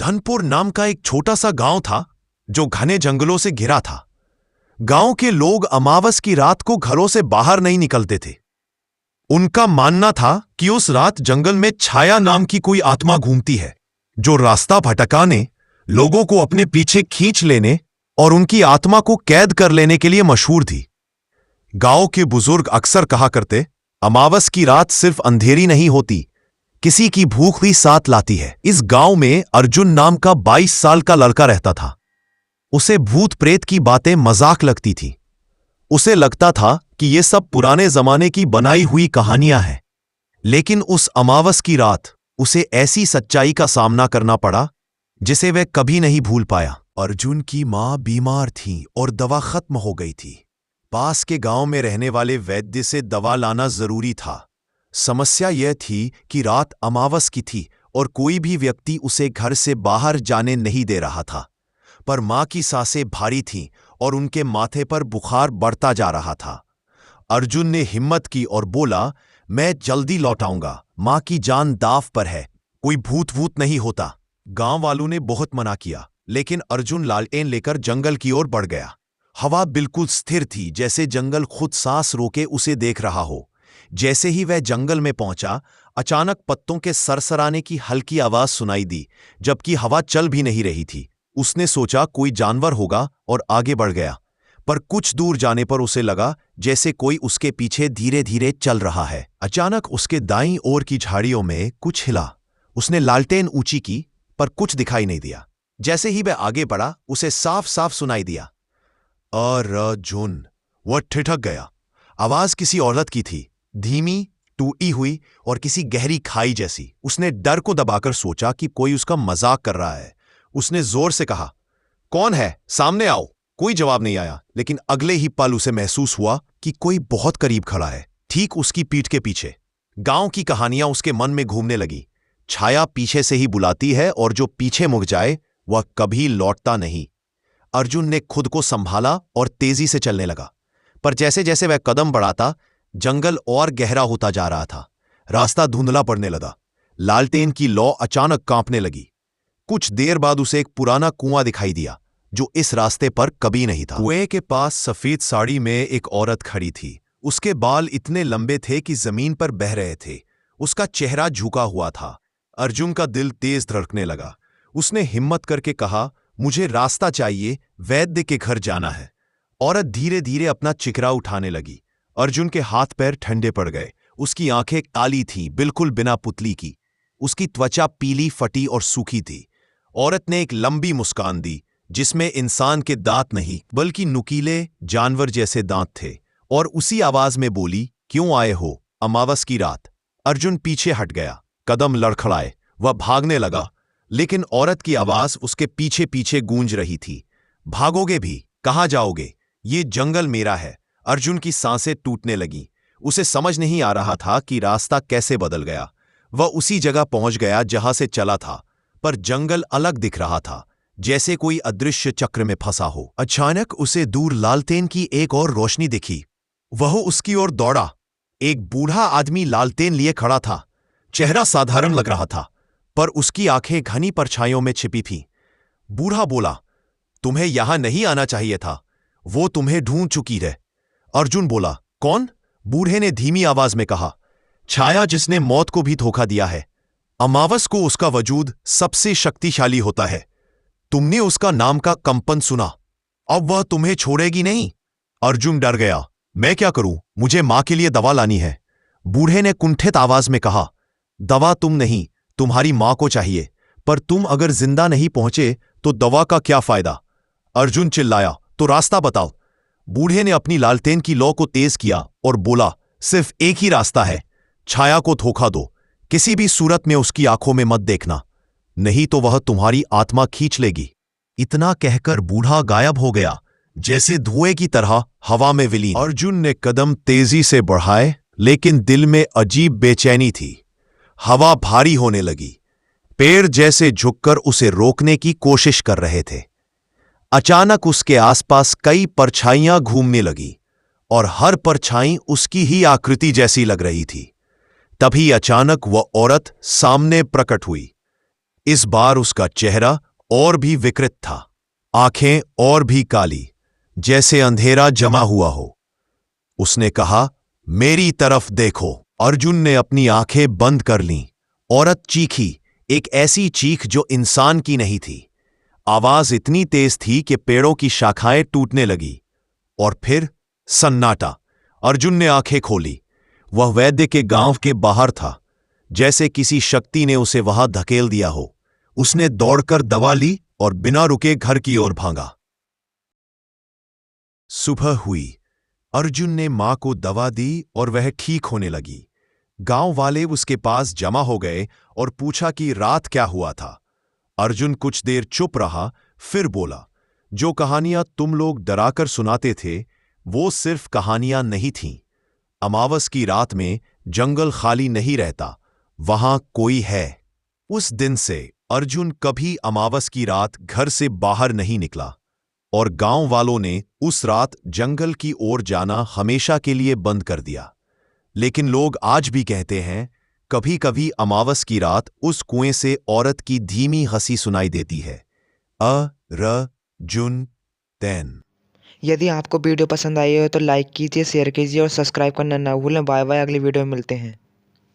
धनपुर नाम का एक छोटा सा गांव था जो घने जंगलों से घिरा था। गांव के लोग अमावस की रात को घरों से बाहर नहीं निकलते थे। उनका मानना था कि उस रात जंगल में छाया नाम की कोई आत्मा घूमती है जो रास्ता भटकाने, लोगों को अपने पीछे खींच लेने और उनकी आत्मा को कैद कर लेने के लिए मशहूर थी। गांव के बुजुर्ग अक्सर कहा करते, अमावस की रात सिर्फ अंधेरी नहीं होती, किसी की भूख भी साथ लाती है। इस गांव में अर्जुन नाम का 22 साल का लड़का रहता था। उसे भूत प्रेत की बातें मजाक लगती थी। उसे लगता था कि ये सब पुराने जमाने की बनाई हुई कहानियां हैं। लेकिन उस अमावस की रात उसे ऐसी सच्चाई का सामना करना पड़ा जिसे वह कभी नहीं भूल पाया। अर्जुन की मां बीमार थी और दवा खत्म हो गई थी। पास के गांव में रहने वाले वैद्य से दवा लाना जरूरी था। समस्या यह थी कि रात अमावस की थी और कोई भी व्यक्ति उसे घर से बाहर जाने नहीं दे रहा था। पर मां की सांसें भारी थीं और उनके माथे पर बुखार बढ़ता जा रहा था। अर्जुन ने हिम्मत की और बोला, मैं जल्दी लौट आऊंगा, मां की जान दांव पर है, कोई भूत वूत नहीं होता। गांव वालों ने बहुत मना किया, लेकिन अर्जुन लालटेन लेकर जंगल की ओर बढ़ गया। हवा बिल्कुल स्थिर थी, जैसे जंगल खुद सांस रोके उसे देख रहा हो। जैसे ही वह जंगल में पहुंचा, अचानक पत्तों के सरसराने की हल्की आवाज सुनाई दी, जबकि हवा चल भी नहीं रही थी। उसने सोचा कोई जानवर होगा और आगे बढ़ गया, पर कुछ दूर जाने पर उसे लगा जैसे कोई उसके पीछे धीरे धीरे चल रहा है। अचानक उसके दाईं ओर की झाड़ियों में कुछ हिला। उसने लालटेन ऊंची की, पर कुछ दिखाई नहीं दिया। जैसे ही वह आगे बढ़ा, उसे साफ साफ सुनाई दिया, अर्जुन। वह ठिठक गया। आवाज किसी औरत की थी, धीमी, टूटी हुई और किसी गहरी खाई जैसी। उसने डर को दबाकर सोचा कि कोई उसका मजाक कर रहा है। उसने जोर से कहा, कौन है, सामने आओ। कोई जवाब नहीं आया, लेकिन अगले ही पल उसे महसूस हुआ कि कोई बहुत करीब खड़ा है, ठीक उसकी पीठ के पीछे। गांव की कहानियां उसके मन में घूमने लगी। छाया पीछे से ही बुलाती है और जो पीछे मुड़ जाए वह कभी लौटता नहीं। अर्जुन ने खुद को संभाला और तेजी से चलने लगा, पर जैसे जैसे वह कदम बढ़ाता, जंगल और गहरा होता जा रहा था। रास्ता धुंधला पड़ने लगा। लालटेन की लौ अचानक कांपने लगी। कुछ देर बाद उसे एक पुराना कुआं दिखाई दिया जो इस रास्ते पर कभी नहीं था। कुएं के पास सफेद साड़ी में एक औरत खड़ी थी। उसके बाल इतने लंबे थे कि जमीन पर बह रहे थे। उसका चेहरा झुका हुआ था। अर्जुन का दिल तेज धड़कने लगा। उसने हिम्मत करके कहा, मुझे रास्ता चाहिए, वैद्य के घर जाना है। औरत धीरे धीरे अपना चिकरा उठाने लगी। अर्जुन के हाथ पैर ठंडे पड़ गए। उसकी आंखें काली थीं, बिल्कुल बिना पुतली की। उसकी त्वचा पीली, फटी और सूखी थी। औरत ने एक लंबी मुस्कान दी, जिसमें इंसान के दांत नहीं बल्कि नुकीले जानवर जैसे दांत थे, और उसी आवाज में बोली, क्यों आए हो, अमावस की रात। अर्जुन पीछे हट गया। कदम लड़खड़ाए। वह भागने लगा, लेकिन औरत की आवाज उसके पीछे पीछे गूंज रही थी, भागोगे भी, कहां जाओगे, ये जंगल मेरा है। अर्जुन की सांसें टूटने लगीं। उसे समझ नहीं आ रहा था कि रास्ता कैसे बदल गया। वह उसी जगह पहुंच गया जहां से चला था, पर जंगल अलग दिख रहा था, जैसे कोई अदृश्य चक्र में फंसा हो। अचानक उसे दूर लालटेन की एक और रोशनी दिखी। वह उसकी ओर दौड़ा। एक बूढ़ा आदमी लालटेन लिए खड़ा था। चेहरा साधारण लग रहा था, पर उसकी आंखें घनी परछाइयों में छिपी थीं। बूढ़ा बोला, तुम्हें यहां नहीं आना चाहिए था, वो तुम्हें ढूंढ चुकी है। अर्जुन बोला, कौन? बूढ़े ने धीमी आवाज में कहा, छाया जिसने मौत को भी धोखा दिया है। अमावस को उसका वजूद सबसे शक्तिशाली होता है। तुमने उसका नाम का कंपन सुना, अब वह तुम्हें छोड़ेगी नहीं। अर्जुन डर गया। मैं क्या करूं, मुझे मां के लिए दवा लानी है। बूढ़े ने कुंठित आवाज में कहा, दवा तुम नहीं, तुम्हारी मां को चाहिए, पर तुम अगर जिंदा नहीं पहुंचे तो दवा का क्या फायदा। अर्जुन चिल्लाया, तो रास्ता बताओ। बूढ़े ने अपनी लालटेन की लौ को तेज किया और बोला, सिर्फ एक ही रास्ता है, छाया को धोखा दो, किसी भी सूरत में उसकी आंखों में मत देखना, नहीं तो वह तुम्हारी आत्मा खींच लेगी। इतना कहकर बूढ़ा गायब हो गया, जैसे धुएं की तरह हवा में विलीन। अर्जुन ने कदम तेजी से बढ़ाए, लेकिन दिल में अजीब बेचैनी थी। हवा भारी होने लगी। पेड़ जैसे झुककर उसे रोकने की कोशिश कर रहे थे। अचानक उसके आसपास कई परछाइयां घूमने लगी और हर परछाई उसकी ही आकृति जैसी लग रही थी। तभी अचानक वह औरत सामने प्रकट हुई। इस बार उसका चेहरा और भी विकृत था, आंखें और भी काली, जैसे अंधेरा जमा हुआ हो। उसने कहा, मेरी तरफ देखो। अर्जुन ने अपनी आंखें बंद कर लीं। औरत चीखी, एक ऐसी चीख जो इंसान की नहीं थी। आवाज इतनी तेज थी कि पेड़ों की शाखाएं टूटने लगी। और फिर सन्नाटा। अर्जुन ने आंखें खोली। वह वैद्य के गांव के बाहर था, जैसे किसी शक्ति ने उसे वहां धकेल दिया हो। उसने दौड़कर दवा ली और बिना रुके घर की ओर भागा। सुबह हुई। अर्जुन ने मां को दवा दी और वह ठीक होने लगी। गांव वाले उसके पास जमा हो गए और पूछा कि रात क्या हुआ था। अर्जुन कुछ देर चुप रहा, फिर बोला, जो कहानियां तुम लोग डराकर सुनाते थे वो सिर्फ कहानियां नहीं थीं। अमावस की रात में जंगल खाली नहीं रहता, वहां कोई है। उस दिन से अर्जुन कभी अमावस की रात घर से बाहर नहीं निकला और गांव वालों ने उस रात जंगल की ओर जाना हमेशा के लिए बंद कर दिया। लेकिन लोग आज भी कहते हैं, कभी कभी अमावस की रात उस कुएं से औरत की धीमी हंसी सुनाई देती है। जुन तैन। यदि आपको वीडियो पसंद आई हो तो लाइक कीजिए, शेयर कीजिए और सब्सक्राइब करना ना भूलें। बाय बाय, अगली वीडियो में मिलते हैं।